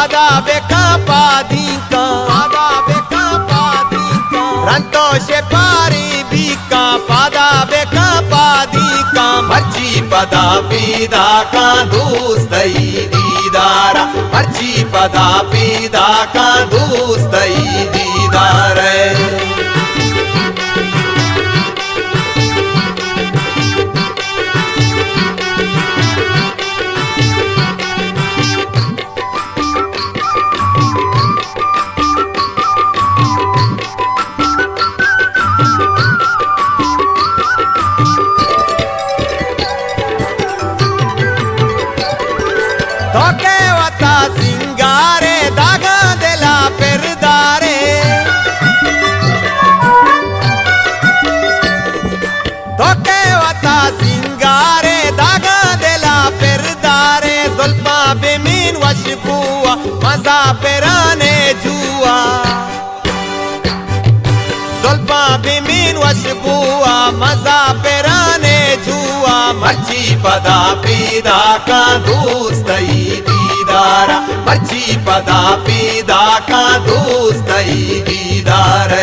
पादा बेका पादीका रंतोषे पारी बीका पादा बेका पादीका मर्ची पदा पीदा का दोस्तई दीदारा मर्ची पदा पीदा का दोस्तई दीदार तोके वता सिंगारे दागा देला पेरदारे तोके वता सिंगारे दागा देला पेरदारे जुल्फा बेमीन वशबुआ मजा पेराने जुआ जुल्फा बेमीन वशबुआ मजा पेराने जुआ मर्ची पदा पीदा का दोस्तई दीदारा मर्ची पदा पीदा का दोस्तई दीदार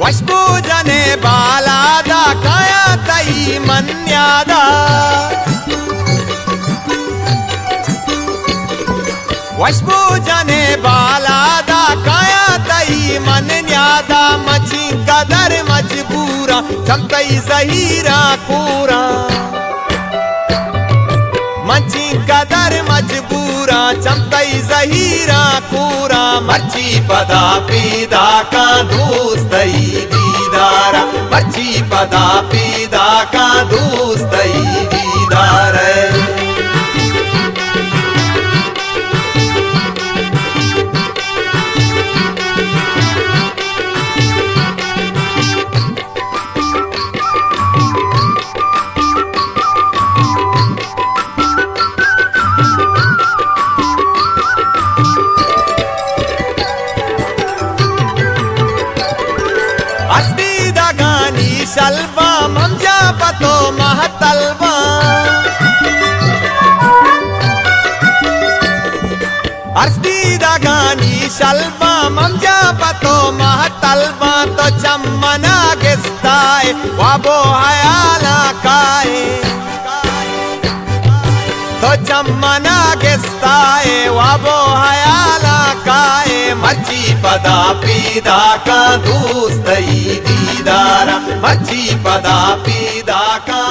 वशपूजने बालादा काया तई मन्यादा वशपूजने बालादा काया तई मन्यादा मची कदर मजबूरा चमकई जहीरा पूरा मची कदर मजबूरा चमकई जहीरा पूरा मर्ची पदा पीदा का दोस्तई दीदारा मर्ची पदा पीदा का दोस्तई दीदार अस्ती दगानी शल्बा ममजा पतो महतलबा अस्ती दगानी शल्बा ममजा पतो महतलबा तो चम्मना गिस्ताए वाबो हयाला काए तो चम्मना गिस्ताए वाबो हयाला काए मर्ची पदा पीदा का दोस्तई दीदारा मर्ची पदा पीदा का